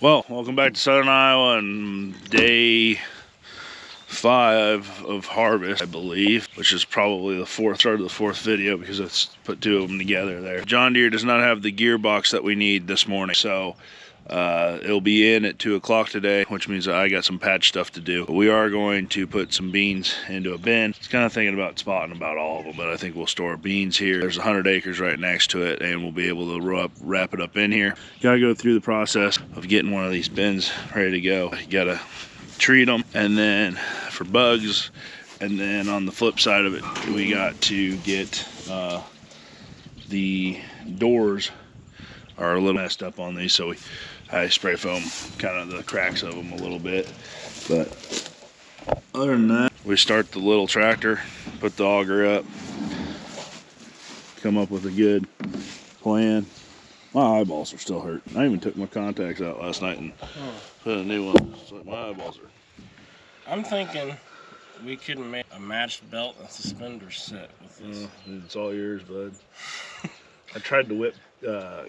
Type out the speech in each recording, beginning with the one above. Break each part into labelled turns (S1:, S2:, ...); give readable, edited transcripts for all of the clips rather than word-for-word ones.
S1: Well, welcome back to Southern Iowa and day 5 of harvest, I believe, which is probably the start of the fourth video because it's put 2 of them together there. John Deere does not have the gearbox that we need this morning, so it'll be in at 2 o'clock today, which means I got some patch stuff to do. But we are going to put some beans into a bin. It's kind of thinking about spotting about all of them, but I think we'll store beans here. There's 100 acres right next to it, and we'll be able to wrap it up in here. Gotta go through the process of getting one of these bins ready to go. You gotta treat them, and then for bugs, and then on the flip side of it, we got to get the doors are a little messed up on these, so I spray foam kind of the cracks of them a little bit. But other than that, we start the little tractor, put the auger up, come up with a good plan. My eyeballs are still hurting. I even took my contacts out last night and put a new one. It's like my eyeballs are.
S2: I'm thinking we could make a matched belt and suspender set with this.
S1: It's all yours, bud. I tried to whip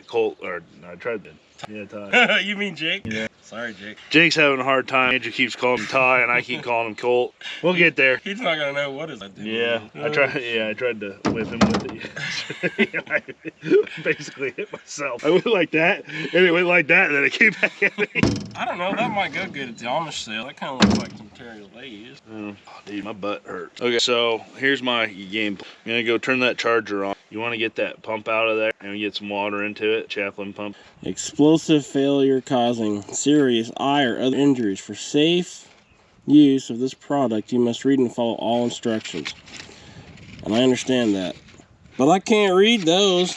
S1: Colt, or I tried to. Yeah, Ty.
S2: You mean Jake?
S1: Yeah.
S2: Sorry, Jake.
S1: Jake's having a hard time. Andrew keeps calling him Ty, and I keep calling him Colt. We'll get there.
S2: He's not gonna know what is it.
S1: Yeah, I tried to whip him with it. I basically hit myself. I went like that, and it went like that, and then it came back at me.
S2: I don't know. That might go good at the Amish sale. That kind of looks like some material they use.
S1: Oh, dude, my butt hurts. Okay, so here's my game plan. I'm gonna go turn that charger on. You want to get that pump out of there and get some water into it, Chaplain pump.
S2: Explosive failure causing serious eye or other injuries. For safe use of this product, you must read and follow all instructions. And I understand that, but I can't read those.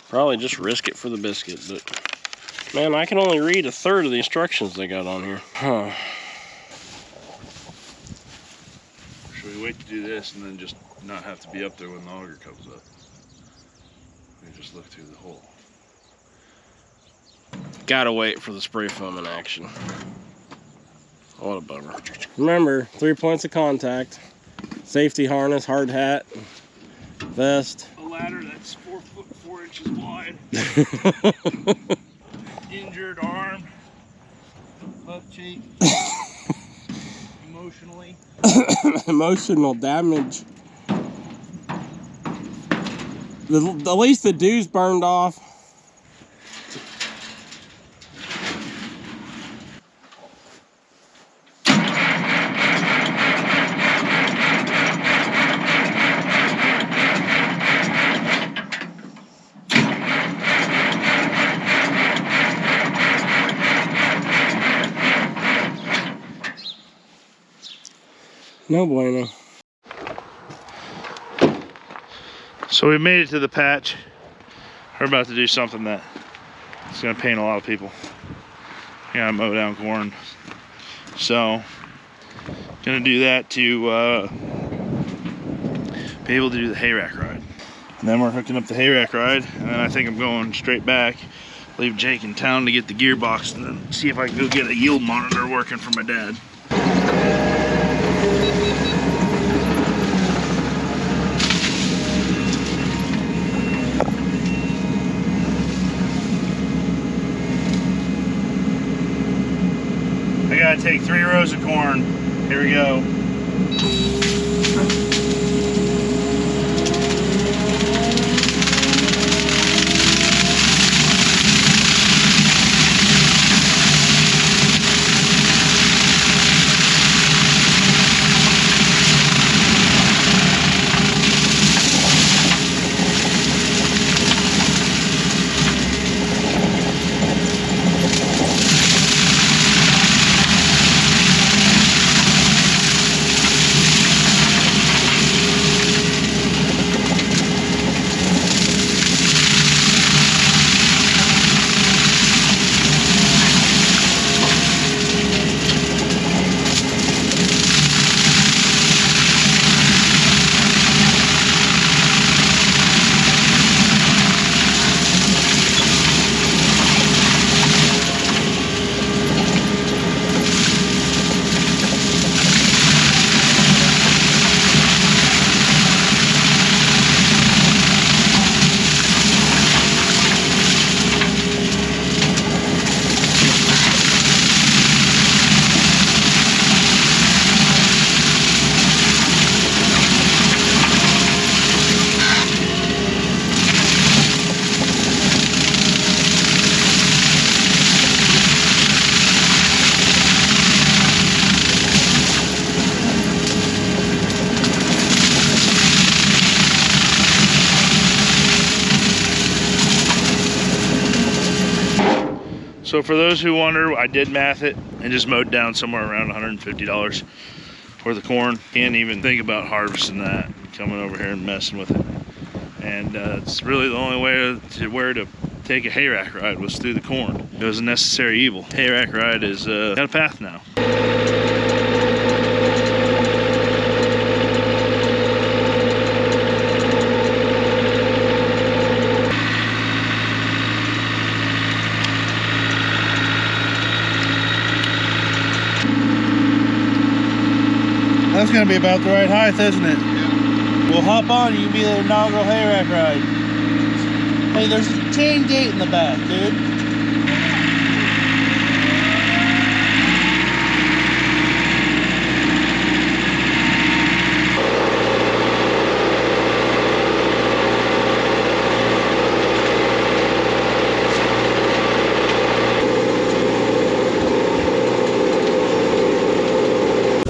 S2: Probably just risk it for the biscuit, but man, I can only read a third of the instructions they got on here. Huh.
S1: Should we wait to do this and then just not have to be up there when the auger comes up? We just look through the hole.
S2: Gotta wait for the spray foam in action. What a bummer. Remember, 3 points of contact. Safety harness, hard hat, vest.
S1: A ladder that's 4 foot 4 inches wide. Injured arm. Butt cheek. Emotionally.
S2: Emotional damage. At least the dew's burned off. No bueno.
S1: So we made it to the patch. We're about to do something that is going to pain a lot of people. We gotta mow down corn. So, gonna do that to be able to do the hay rack ride. And then we're hooking up the hay rack ride, and then I think I'm going straight back, leave Jake in town to get the gearbox, and then see if I can go get a yield monitor working for my dad. I gotta take 3 rows of corn. Here we go. So for those who wonder, I did math it and just mowed down somewhere around $150 worth of corn. Can't even think about harvesting that, coming over here and messing with it. And it's really the only way to take a hayrack ride was through the corn. It was a necessary evil. Hayrack ride is got a path now. That's gonna be about the right height, isn't it? Yeah. We'll hop on, you can be the inaugural hayrack ride. Hey, there's a chain gate in the back, dude.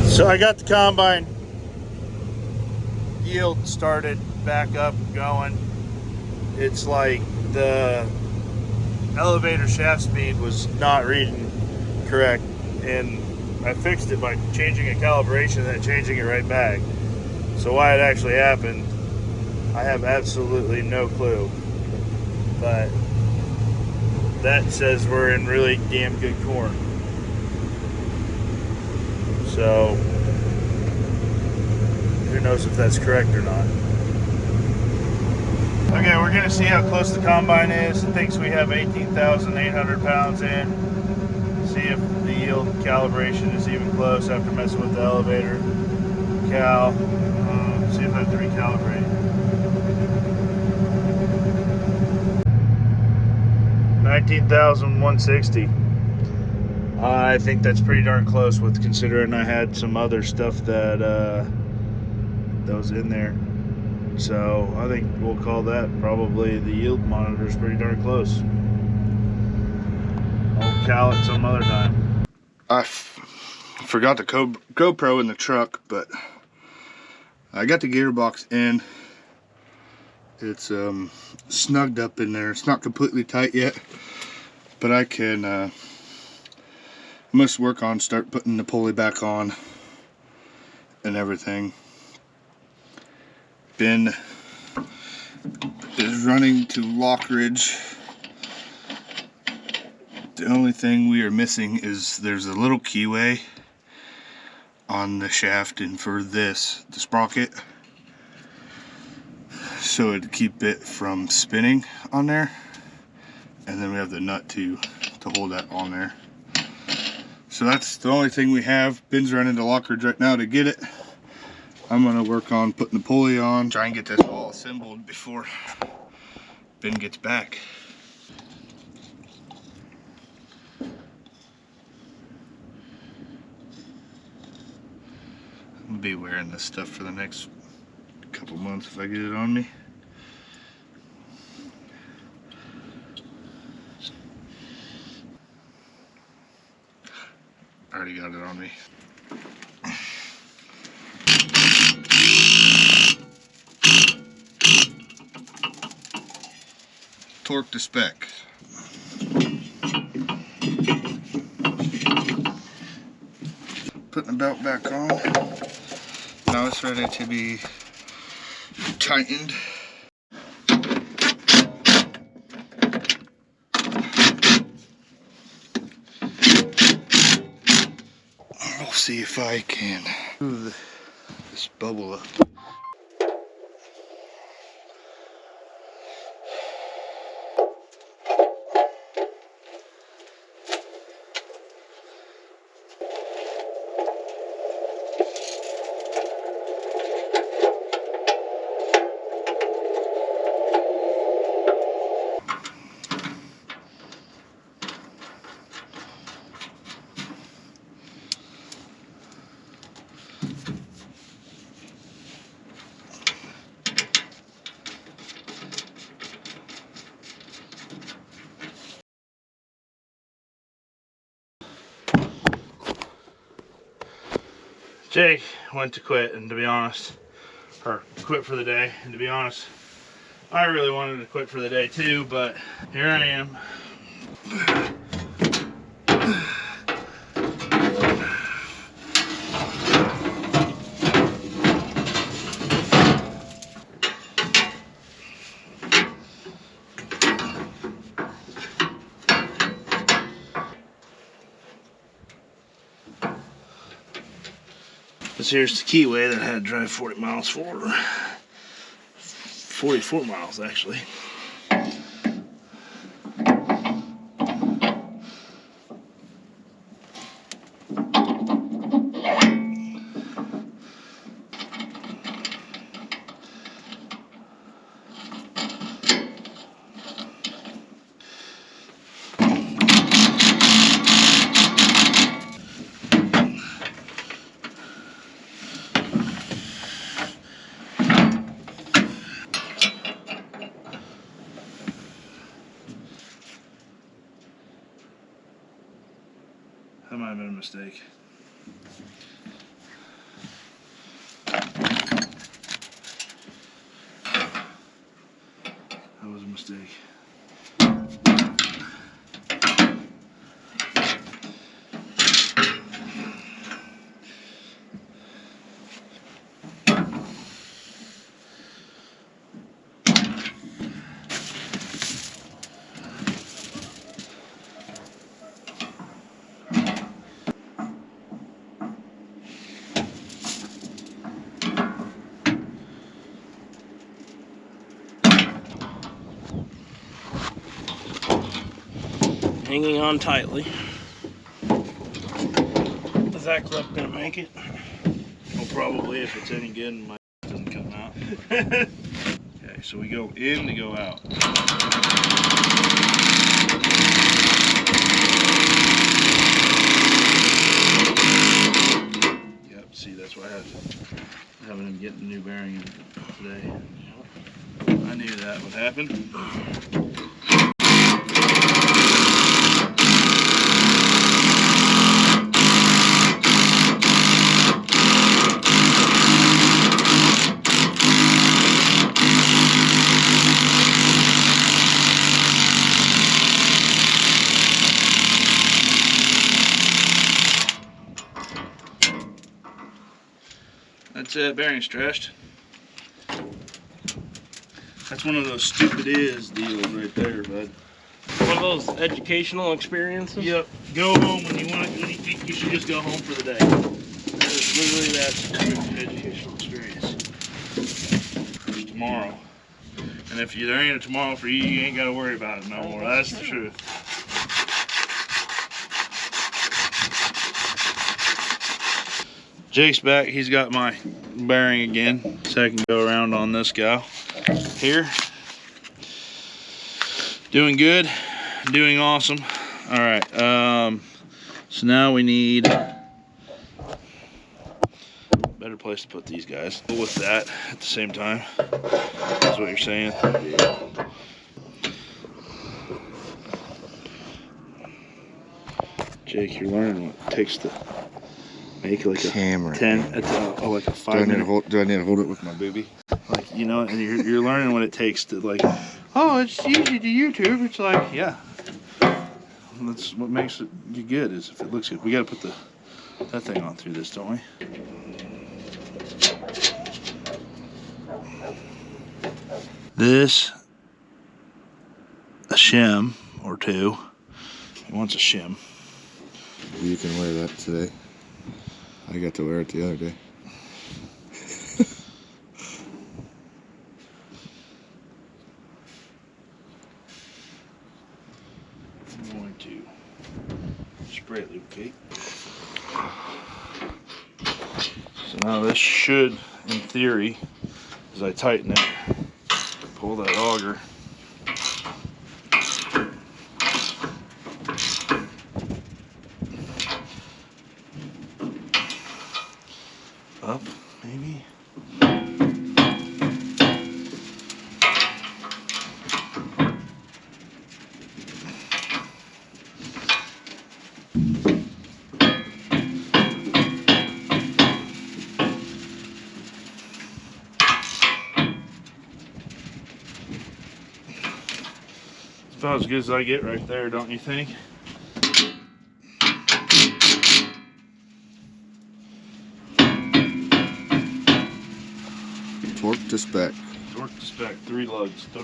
S1: So I got the combine yield started back up and going. It's like the elevator shaft speed was not reading correct, and I fixed it by changing a calibration and then changing it right back. So why it actually happened, I have absolutely no clue, but that says we're in really damn good corn. So who knows if that's correct or not. Okay, we're gonna see how close the combine is. It thinks we have 18,800 pounds in. See if the yield calibration is even close after messing with the elevator cal. See if I have to recalibrate. 19,160. I think that's pretty darn close, with considering I had some other stuff that was in there. So I think we'll call that probably the yield monitor is pretty darn close. I'll cal it some other time.
S3: I forgot the GoPro in the truck, but I got the gearbox in. It's snugged up in there. It's not completely tight yet, but I can must work on start putting the pulley back on and everything. Ben is running to Lockridge. The only thing we are missing is there's a little keyway on the shaft and for this, the sprocket, so it'd keep it from spinning on there, and then we have the nut to hold that on there. So that's the only thing we have. Ben's running to Lockridge right now to get it. I'm gonna work on putting the pulley on, try and get this all assembled before Ben gets back. I'll be wearing this stuff for the next couple months if I get it on me. I already got it on me. Torque to spec. Putting the belt back on. Now it's ready to be tightened. We'll see if I can move this bubble up.
S1: Jake went to quit, and to be honest, or quit for the day, and to be honest, I really wanted to quit for the day too, but here I am. This here's the keyway that I had to drive 40 miles for. 44 miles actually. That might have been a mistake. That was a mistake.
S2: Hanging on tightly. Is that clip gonna make it?
S1: Well, probably if it's any good and my doesn't come out. Okay, so we go in to go out. Yep, see, that's why I having him get the new bearing in today. I knew that would happen. That's bearing's trashed. That's one of those stupid is deals right there, bud.
S2: One of those educational experiences?
S1: Yep. Go home when you want it, when you think you should just go home for the day. That is literally that stupid educational experience. There's tomorrow. And if there ain't a tomorrow for you, you ain't got to worry about it no more. That's the truth. Jake's back. He's got my bearing again. Second go around on this guy here. Doing good. Doing awesome. All right. So now we need a better place to put these guys. With that at the same time. That's what you're saying. Jake, you're learning what it takes to make like a
S3: camera.
S1: Like a 5 minute.
S3: Do I need to hold it with my booby?
S1: Like, you know, and you're learning what it takes to, like, oh, it's easy to YouTube. It's like, yeah. That's what makes it good, is if it looks good. We got to put that thing on through this, don't we? This, a shim or two. He wants a shim.
S3: You can wear that today. I got to wear it the other day.
S1: I'm going to spray it lubricate. So now this should, in theory, as I tighten it, pull that auger. Up, maybe. It's about as good as I get right there, don't you think?
S3: Torque to spec.
S1: Torque to spec, 3 lugs.
S3: I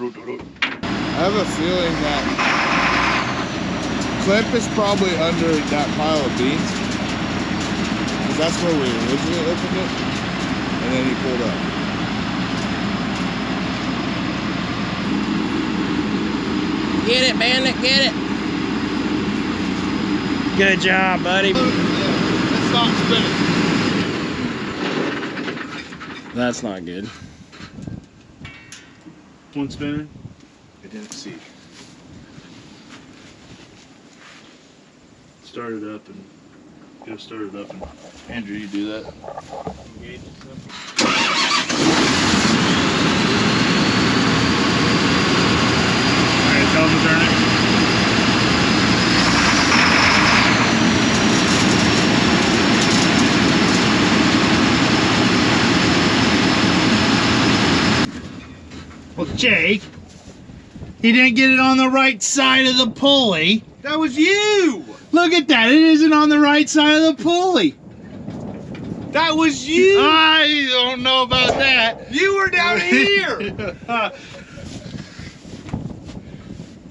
S3: have a feeling that clip is probably under that pile of beans. because that's where we originally opened it, and then he pulled up.
S2: Get it, Bandit, get it. Good job, buddy.
S3: Yeah, let's stop spinning.
S2: That's not good.
S1: One spinning.
S3: I didn't see.
S1: Start it up and go start it up. And Andrew, you do that. Alright, tell him to turn it.
S4: Well, Jake, he didn't get it on the right side of the pulley.
S3: That was you!
S4: Look at that, it isn't on the right side of the pulley.
S3: That was you!
S4: I don't know about that.
S3: You were down here!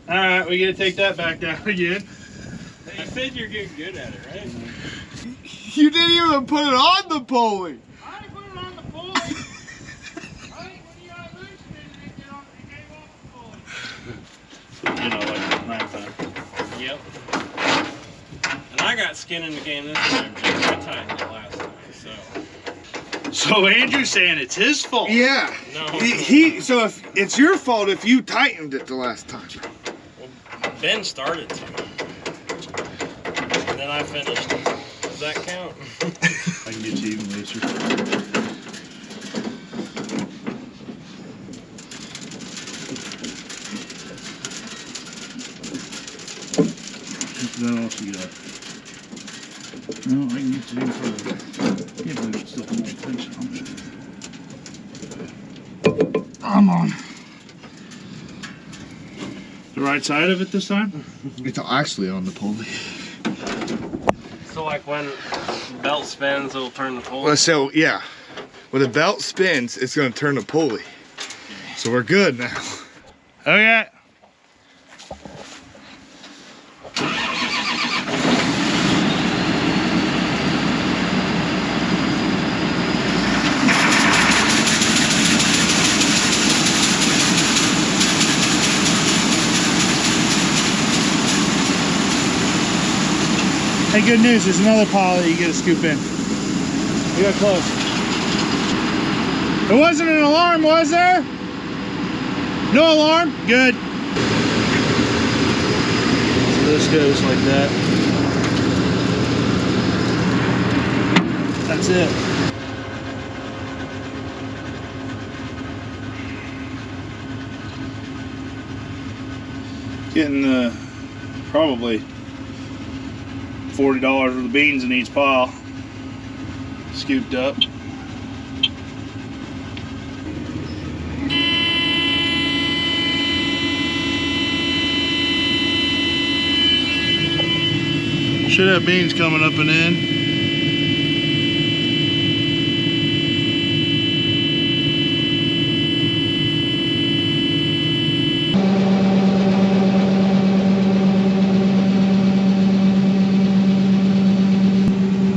S1: Alright, we gotta take that back down again.
S2: You said you're getting good at it, right?
S3: You didn't even put it on the pulley!
S1: I didn't put it on the pulley. I think when you got loose, it came off the pulley. You know, like the ninth time.
S2: Yep. And I got skin in the game this time, Jake. I tightened it last time, so.
S4: So Andrew's saying it's his fault.
S3: Yeah.
S2: No.
S3: So if it's your fault if you tightened it the last time.
S2: Well, Ben started to. And then I finished. Does that count?
S1: I can get you even looser. Then what else you got? No, I can get you even further. Yeah, but it's still holding tension on it.
S4: I'm on. The right side of it this time?
S3: It's actually on the pulley.
S2: So like when the belt spins, it'll turn the pulley?
S3: Well, so yeah, when the belt spins, it's gonna turn the pulley. So we're good now.
S4: Okay. Hey, good news, there's another pile that you get to scoop in.
S2: You got close.
S4: There wasn't an alarm, was there? No alarm? Good.
S1: So this goes like that.
S4: That's it.
S1: Getting probably $40 worth of beans in each pile scooped up. Should have beans coming up and in.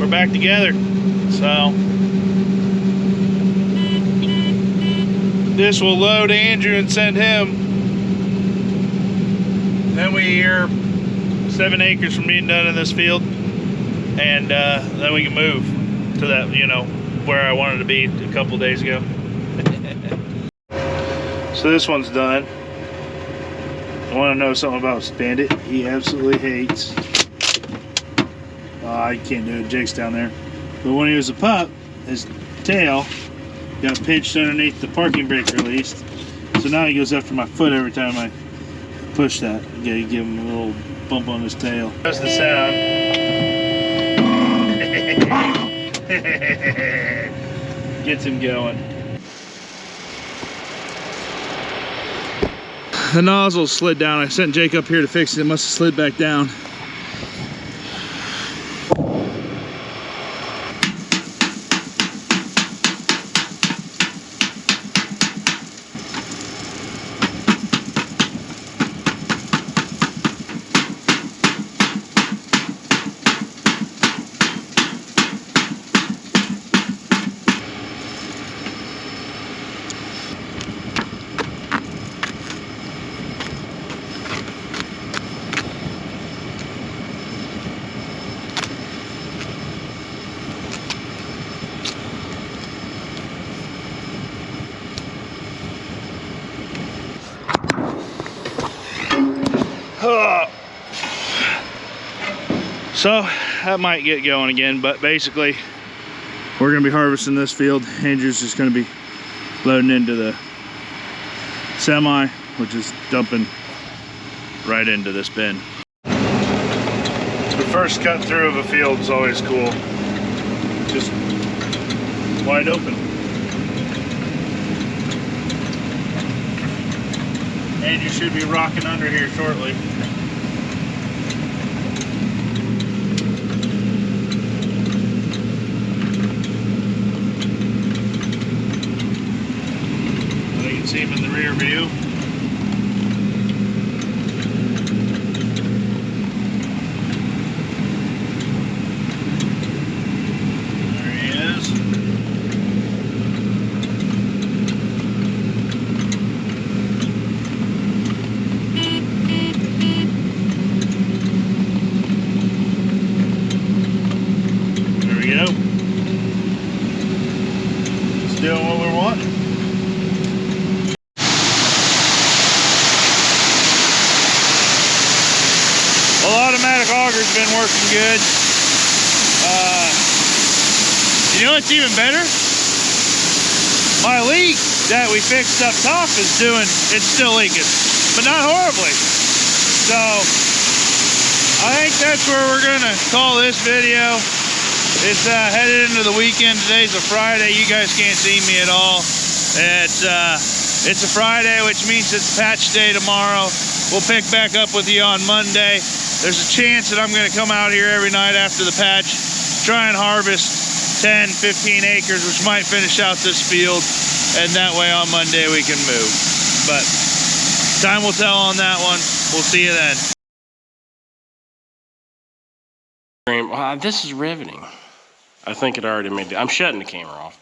S1: We're back together, so this will load Andrew and send him. Then we're 7 acres from being done in this field, and then we can move to that, you know, where I wanted to be a couple days ago. So this one's done. I want to know something about Bandit. He absolutely hates. I can't do it. Jake's down there. But when he was a pup, his tail got pinched underneath the parking brake release. So now he goes after my foot every time I push that. You gotta give him a little bump on his tail. That's the sound. Gets him going. The nozzle slid down. I sent Jake up here to fix it. It must have slid back down. So that might get going again, but basically we're gonna be harvesting this field. Andrew's just gonna be loading into the semi, which is dumping right into this bin. The first cut through of a field is always cool. Just wide open. And you should be rocking under here shortly. You can see him in the rear view. Doing what we want. Well, automatic auger's been working good. You know what's even better? My leak that we fixed up top is it's still leaking, but not horribly. So I think that's where we're gonna call this video. It's headed into the weekend. Today's a Friday. You guys can't see me at all. It's a Friday, which means it's patch day tomorrow. We'll pick back up with you on Monday. There's a chance that I'm going to come out here every night after the patch, try and harvest 10, 15 acres, which might finish out this field. And that way on Monday we can move. But time will tell on that one. We'll see you then.
S2: Wow, this is riveting. I think it already made I'm shutting the camera off.